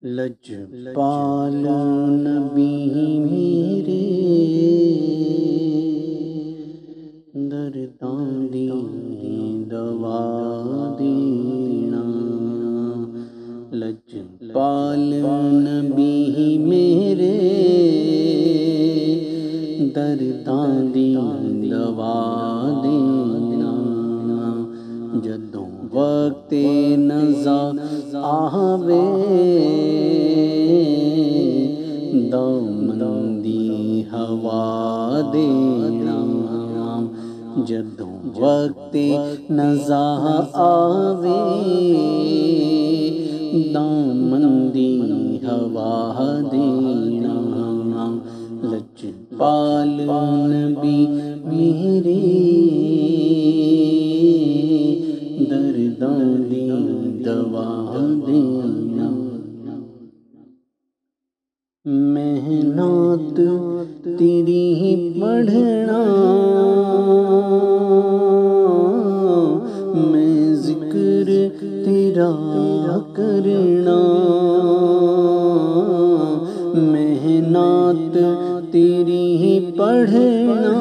لجپال نبی میرے درداں دی دوا دینا، لجپال نبی میرے درداں دی دوا دینا، جدوں وقت نزا آوے دامن دی ہوا دینا، جدوں وقت نزا آوے دامن دی ہوا دینا، لجپال نبی میرے درداں دی دوا دینا، محنت تیری پڑھنا میں ذکر تیرا کرنا، محنت تیری پڑھنا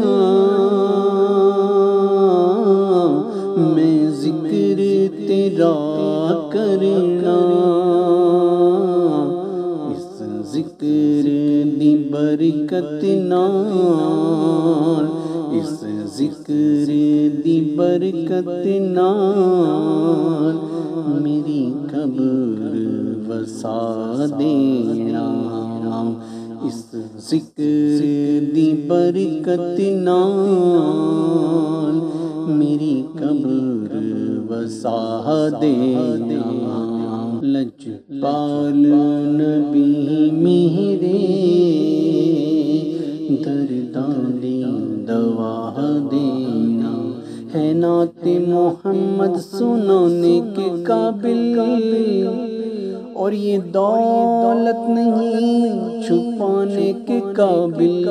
میں ذکر تیرا کرنا، اس ذکر دی برکت نال، اس ذکر دی برکت نال میری قبر وسا دینا، اس ذکر دی برکت نال میری قبر وسا دینا، لجپال نبی میرے درداں دی دوا دینا، ہے نعت محمد سنانے کے قابل اور یہ دولت نہیں چھپانے کے قابل،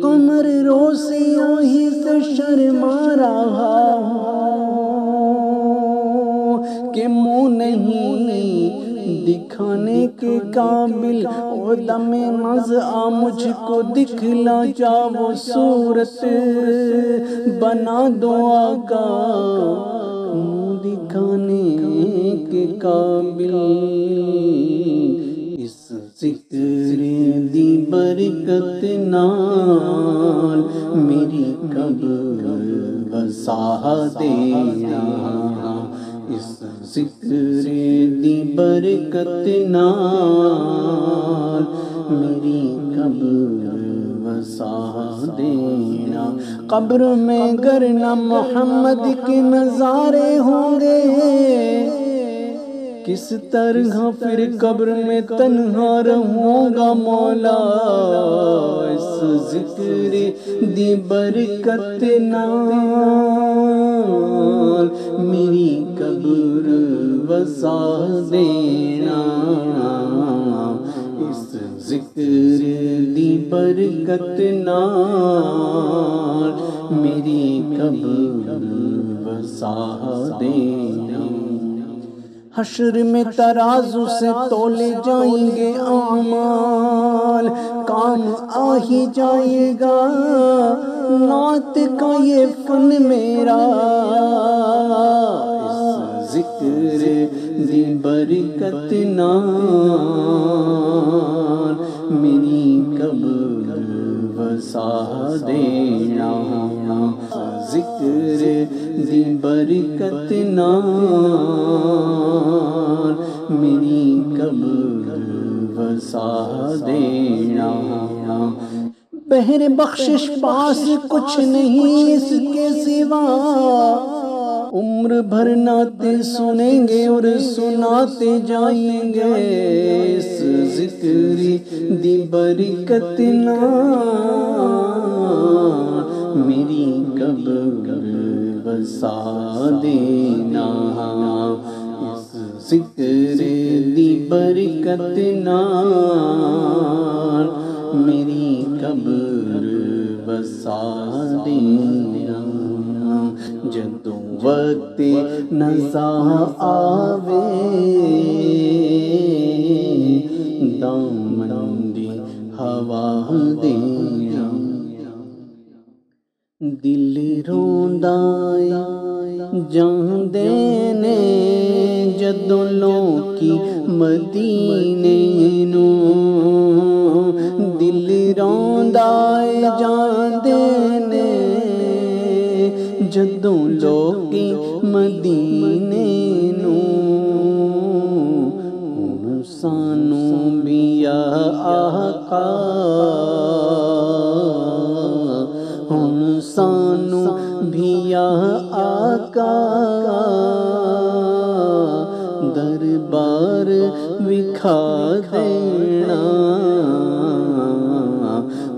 قمر روشنی سے شرما رہا کہ منہ نہیں دکھانے کے قابل، او دم ناز آ مجھ کو دکھلا جا وہ صورت بنا دو آقا منہ دکھانے کے قابل، اس ذکر دی برکت نال میری قبر وسا دینا، اس ذکر دی برکت نال میری قبر وسا دینا، قبر میں گر نہ محمد کے نظارے ہوں گے کس طرح پھر قبر میں تنہا رہوں گا مولا، اس ذکر دی برکت نال میری قبر وسا دینا، اس ذکر دی برکت نال میری قبر وسا دینا، حشر میں ترازو سے تولے جائیں گے اعمال، کام آ ہی جائے گا نعت کا یہ فن میرا، اس ذکر دی برکت نال میری قبر وسا دینا، ذکر دی برکت نال میری قبر وسا دینا، بہر بخشش پاس کچھ نہیں اس کے سوا، عمر بھر نعتیں سنیں گے اور سناتے جائیں گے، اس ذکر دی برکت نال میری قبر وسا دینا، اس ذکر دی برکت نال میری قبر وسا دینا، جدوں وقت نزا آوے دل روندا جاندے نے جدوں لوکی مدینے نو، دل روندا جاندے نے جدوں لوکی مدینے نو، ہن سانوں بھی یا آقا، ہن سانوں بھی یا آقا دربار وکھا دینا،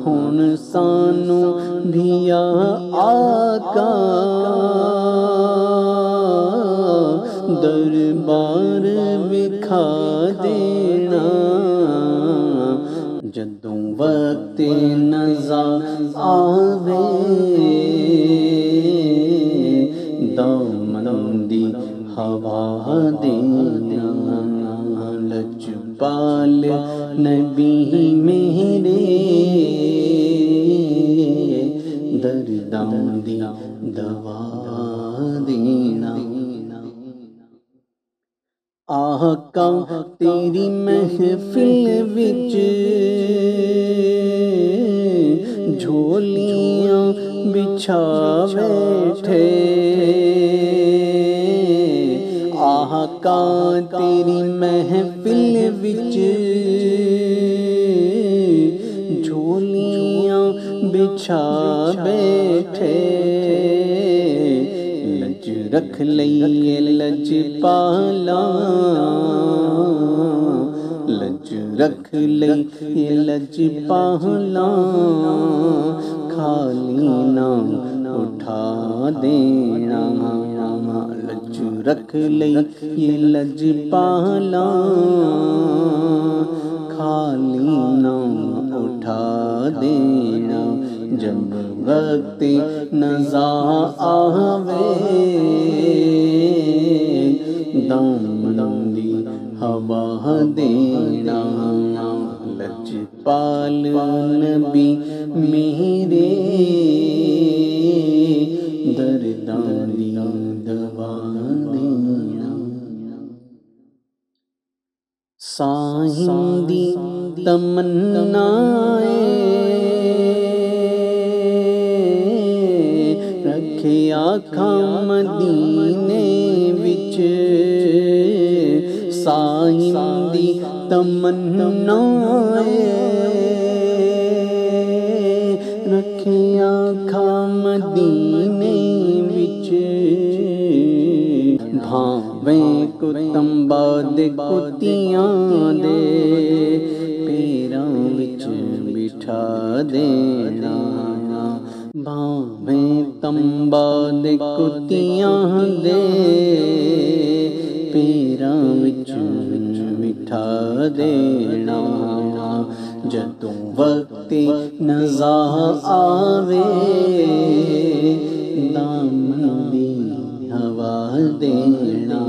ہن سانوں بھی یا آقا دربار وکھا دینا، جدوں وقت نزا آوے دامن دی ہوا دینا، لجپال نبی میرے درداں دی دوا دینا، آقا تیری محفل وچ جھولیاں بچھا بیٹھے، آقا تیری محفل وچ جھولیاں بچھا بیٹھے، لج رکھ لئیے لج پالا، لج رکھ لئیے لج پالا، خالی نہ اٹھا دینا، لج رکھ لئیے لج پالا، خالی نہ اٹھا دینا، جب وقت نزا آوے دامن دی ہوا دینا، لجپال نبی میرے درداں دی دوا دینا، سائیں دی تمنا رکھے آنکھاں مدینے وچ، سائیں دی تمنا رکھے آنکھاں مدینے وچ، بھاویں کتمبا دے کتیاں دے پیراں وچ بٹھا دینا، بھاویں تمبا دے کتیاں دے پیراں وچ بٹھا دینا، جدوں وقت نزا آوے دامن دی ہوا دینا،